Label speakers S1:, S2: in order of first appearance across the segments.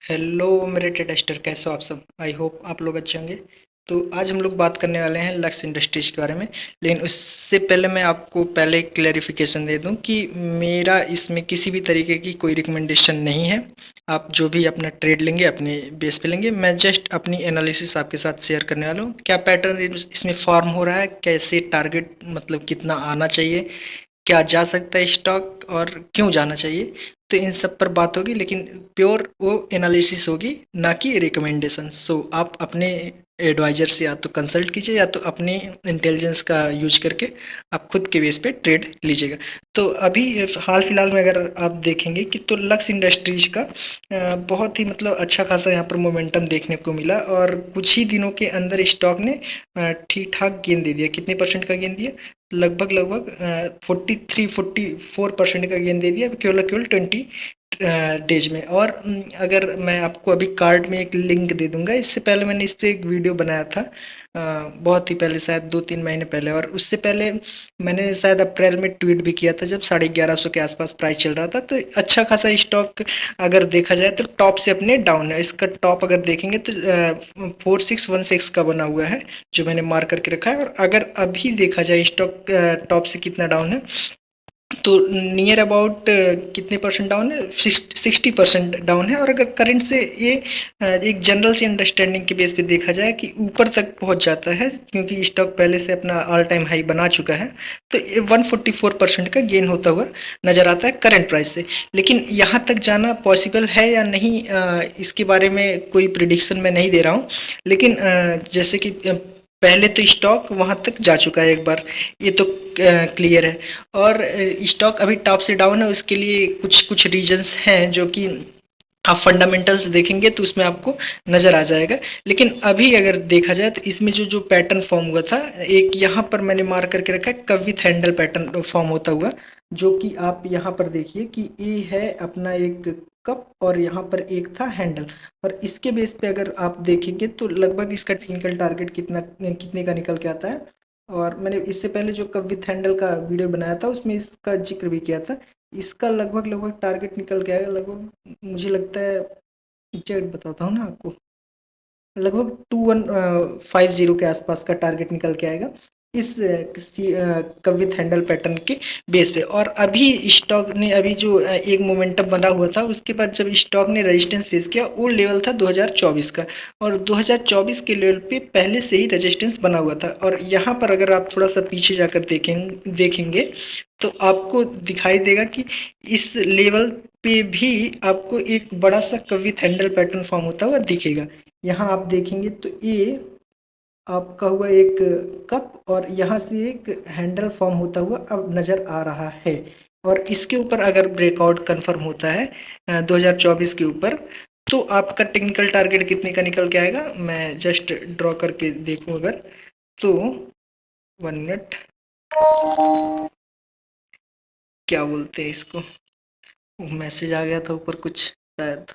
S1: Hello मेरे tester, कैसे हो आप सब। आई होप आप लोग अच्छे होंगे। तो आज हम लोग बात करने वाले हैं लक्स इंडस्ट्रीज के बारे में। लेकिन उससे पहले मैं आपको पहले क्लेरिफिकेशन दे दूं कि मेरा इसमें किसी भी तरीके की कोई रिकमेंडेशन नहीं है। आप जो भी अपना ट्रेड लेंगे अपने बेस पे लेंगे। मैं जस्ट अपनी एनालिसिस आपके साथ शेयर करने वाला हूँ। क्या पैटर्न इसमें फॉर्म हो रहा है, कैसे टारगेट मतलब कितना आना चाहिए, क्या जा सकता है स्टॉक और क्यों जाना चाहिए। तो इन सब पर बात होगी, लेकिन प्योर वो एनालिसिस होगी, ना कि रिकमेंडेशन। सो आप अपने एडवाइजर से या तो कंसल्ट कीजिए या तो अपने इंटेलिजेंस का यूज करके आप खुद के बेस पे ट्रेड लीजिएगा। तो अभी हाल फिलहाल में अगर आप देखेंगे कि तो लक्स इंडस्ट्रीज का बहुत ही मतलब अच्छा खासा यहाँ पर मोमेंटम देखने को मिला और कुछ ही दिनों के अंदर स्टॉक ने ठीक ठाक गेंद दे दिया। कितने परसेंट का गेंद दिया? लगभग लगभग 43-44% का गेन दे दिया केवल 20 डेज में। और अगर मैं आपको अभी कार्ड में एक लिंक दे दूंगा। इससे पहले मैंने इस पे एक वीडियो बनाया था, बहुत ही पहले, शायद 2-3 महीने पहले। और उससे पहले मैंने शायद अप्रैल में ट्वीट भी किया था जब 1150 के आसपास प्राइस चल रहा था। तो अच्छा खासा स्टॉक अगर देखा जाए तो टॉप से अपने डाउन है। इसका टॉप अगर देखेंगे तो 4616 का बना हुआ है, जो मैंने मार्क करके रखा है। और अगर अभी देखा जाए स्टॉक टॉप से कितना डाउन है, तो नियर अबाउट कितने परसेंट डाउन है? 60% डाउन है। और अगर करंट से ये एक जनरल सी अंडरस्टैंडिंग के बेस पे देखा जाए कि ऊपर तक पहुंच जाता है, क्योंकि स्टॉक पहले से अपना ऑल टाइम हाई बना चुका है। तो ये 144% का गेन होता हुआ नजर आता है करंट प्राइस से। लेकिन यहाँ तक जाना पॉसिबल है या नहीं, इसके बारे में कोई प्रिडिक्शन मैं नहीं दे रहा हूँ। लेकिन जैसे कि पहले तो स्टॉक वहां तक जा चुका है एक बार, ये तो क्लियर है। और स्टॉक अभी टॉप से डाउन है, उसके लिए कुछ कुछ रीजंस हैं जो कि आप फंडामेंटल्स देखेंगे तो उसमें आपको नजर आ जाएगा। लेकिन अभी अगर देखा जाए तो इसमें जो जो पैटर्न फॉर्म हुआ था, एक यहाँ पर मैंने मार्क करके रखा है cup with handle pattern form होता हुआ, जो कि आप यहाँ पर देखिए कि ये है अपना एक कप और यहाँ पर एक था हैंडल। और इसके बेस पे अगर आप देखेंगे तो लगभग इसका टेक्निकल टारगेट कितने का निकल के आता है। और मैंने इससे पहले जो कप विथ हैंडल का वीडियो बनाया था उसमें इसका जिक्र भी किया था। इसका लगभग लगभग टारगेट निकल के आएगा, लगभग मुझे लगता है, एग्जैक्ट बताता हूँ ना आपको, लगभग 2150 के आसपास का टारगेट निकल के आएगा इस कवित हैंडल पैटर्न के बेस पे। और अभी स्टॉक ने अभी जो एक मोमेंटम बना हुआ था, उसके बाद जब स्टॉक ने रेजिस्टेंस फेस किया, वो लेवल था 2024 का। और 2024 के लेवल पे पहले से ही रेजिस्टेंस बना हुआ था। और यहाँ पर अगर आप थोड़ा सा पीछे जाकर देखेंगे तो आपको दिखाई देगा कि इस लेवल पे भी आपको एक बड़ा सा कवित हैंडल पैटर्न फॉर्म होता हुआ दिखेगा। यहाँ आप देखेंगे तो ये आपका हुआ एक कप और यहाँ से एक हैंडल फॉर्म होता हुआ अब नजर आ रहा है। और इसके ऊपर अगर ब्रेकआउट कंफर्म होता है 2024 के ऊपर, तो आपका टेक्निकल टारगेट कितने का निकल के आएगा, मैं जस्ट ड्रॉ करके देखूं अगर, तो 1 मिनट, क्या बोलते हैं इसको, मैसेज आ गया था ऊपर कुछ शायद।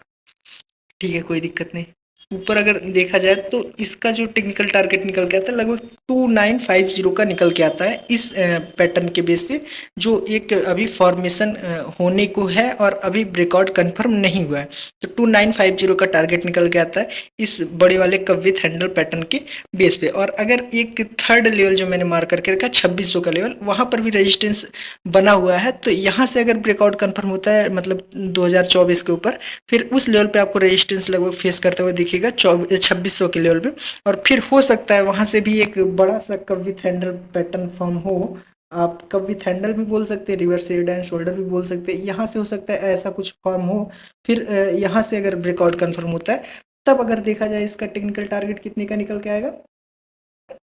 S1: ठीक है, कोई दिक्कत नहीं। ऊपर अगर देखा जाए तो इसका जो टेक्निकल टारगेट निकल के आता है लगभग 2950 का निकल के आता है इस पैटर्न के बेस पे, जो एक अभी फॉर्मेशन होने को है और अभी ब्रेकआउट कंफर्म नहीं हुआ है। तो 2950 का टारगेट निकल के आता है इस बड़े वाले कप विथ हैंडल पैटर्न के बेस पे। और अगर एक थर्ड लेवल जो मैंने मार्क करके रखा 2600 का लेवल, वहां पर भी रेजिस्टेंस बना हुआ है। तो यहाँ से अगर ब्रेकआउट कंफर्म होता है मतलब 2024 के ऊपर, फिर उस लेवल पे आपको रेजिस्टेंस लगभग फेस करते हुए दिखेगा 2600 के लेवल पे। और फिर हो सकता है वहां से भी एक बड़ा सा cup with handle pattern form हो। आप कप विथ हैंडल भी बोल सकते हैं, रिवर्स हेड एंड शोल्डर भी बोल सकते हैं, यहाँ से हो सकता है ऐसा कुछ फॉर्म हो। फिर यहाँ से अगर ब्रेकआउट कंफर्म होता है, तब अगर देखा जाए इसका टेक्निकल टारगेट कितने का निकल के आएगा,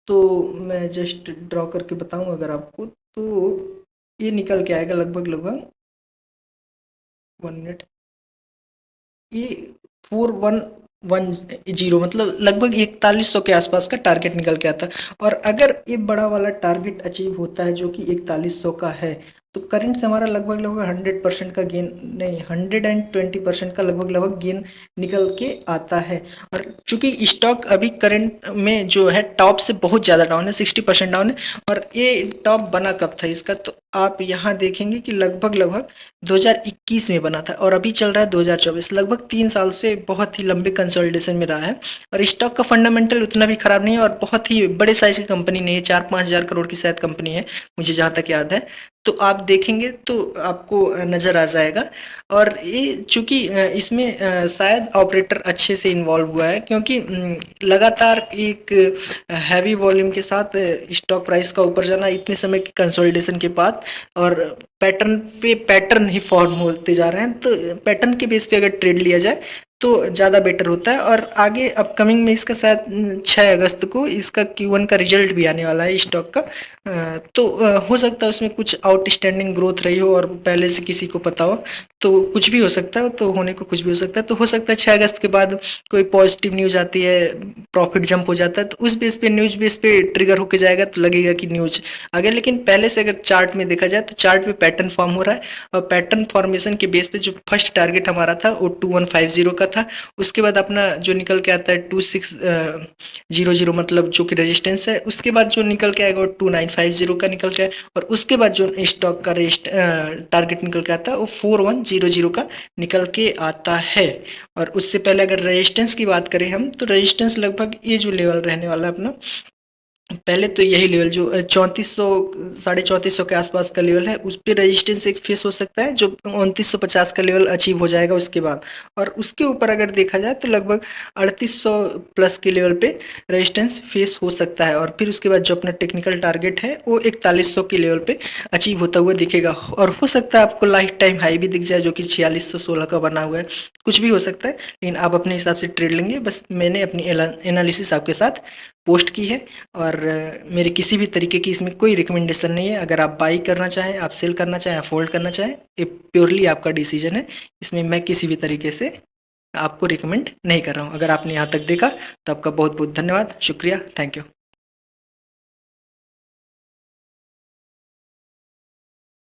S1: तो मैं जस्ट ड्रॉ करके बताऊं अगर आपको, तो ये निकल के आएगा लगभग लगभग 1 मिनट, ये 4110 मतलब लगभग 4100 के आसपास का टारगेट निकल के आता है। और अगर ये बड़ा वाला टारगेट अचीव होता है जो कि 4100 का है, तो करंट से हमारा लगभग लगभग 100% का गेन नहीं 120% का लगभग लगभग गेन निकल के आता है। और चूंकि स्टॉक अभी करंट में जो है टॉप से बहुत ज़्यादा डाउन है, 60% डाउन है। और ये टॉप बना कब था इसका, तो आप यहाँ देखेंगे कि लगभग लगभग 2021 में बना था और अभी चल रहा है 2024, लगभग 3 साल से बहुत ही लंबे कंसोलिडेशन में रहा है। और स्टॉक का फंडामेंटल उतना भी खराब नहीं है और बहुत ही बड़े साइज की कंपनी नहीं है, 4-5 हज़ार करोड़ की शायद कंपनी है, मुझे जहाँ तक याद है। तो आप देखेंगे तो आपको नज़र आ जाएगा। और ये चूंकि इसमें शायद ऑपरेटर अच्छे से इन्वॉल्व हुआ है, क्योंकि लगातार एक हैवी वॉल्यूम के साथ स्टॉक प्राइस का ऊपर जाना इतने समय के कंसोलिडेशन के बाद, और पैटर्न पे पैटर्न ही फॉर्म होते जा रहे हैं। तो पैटर्न के बेस पे अगर ट्रेड लिया जाए तो ज़्यादा बेटर होता है। और आगे अपकमिंग में इसका शायद 6 अगस्त को इसका Q1 का रिजल्ट भी आने वाला है स्टॉक का। तो हो सकता है उसमें कुछ आउटस्टैंडिंग ग्रोथ रही हो और पहले से किसी को पता हो, तो कुछ भी हो सकता है। तो होने को कुछ भी हो सकता है। तो हो सकता है 6 अगस्त के बाद कोई पॉजिटिव न्यूज़ आती है, प्रॉफिट जंप हो जाता है, तो उस बेस पे न्यूज़ बेस पे ट्रिगर होके जाएगा, तो लगेगा कि न्यूज़ आ गया। लेकिन पहले से अगर चार्ट में देखा जाए तो चार्ट पे पैटर्न फॉर्म हो रहा है, और पैटर्न फॉर्मेशन के बेस पे जो फर्स्ट टारगेट हमारा था वो 2150 का था। उसके बाद अपना जो निकल के आता है 2600, मतलब जो कि रेजिस्टेंस है। उसके बाद जो निकल के आएगा वो 2950 का निकल के आए, और उसके बाद जो स्टॉक का टारगेट निकल के आता है वो 4100 का निकल के आता है। और उससे पहले अगर रेजिस्टेंस की बात करें हम, तो रेजिस्टेंस लगभग ये जो लेवल रहने वाला है अपना, पहले तो यही लेवल जो 3400 3450 के आसपास का लेवल है, उस पे रेजिस्टेंस एक फेस हो सकता है, जो 2950 का लेवल अचीव हो जाएगा उसके बाद। और उसके ऊपर अगर देखा जाए तो लगभग 3800 प्लस के लेवल पे रेजिस्टेंस फेस हो सकता है। और फिर उसके बाद जो अपना टेक्निकल टारगेट है वो 4100 के लेवल पे अचीव होता हुआ दिखेगा। और हो सकता है आपको लाइफ टाइम हाई भी दिख जाए, जो कि 4616 का बना हुआ है। कुछ भी हो सकता है, लेकिन आप अपने हिसाब से ट्रेड लेंगे। बस मैंने अपनी एनालिसिस आपके साथ पोस्ट की है, और मेरे किसी भी तरीके की इसमें कोई रिकमेंडेशन नहीं है। अगर आप बाई करना चाहें, आप सेल करना चाहें, आप होल्ड करना चाहें, ये प्योरली आपका डिसीजन है। इसमें मैं किसी भी तरीके से आपको रिकमेंड नहीं कर रहा हूँ। अगर आपने यहाँ तक देखा तो आपका बहुत बहुत धन्यवाद, शुक्रिया, थैंक यू।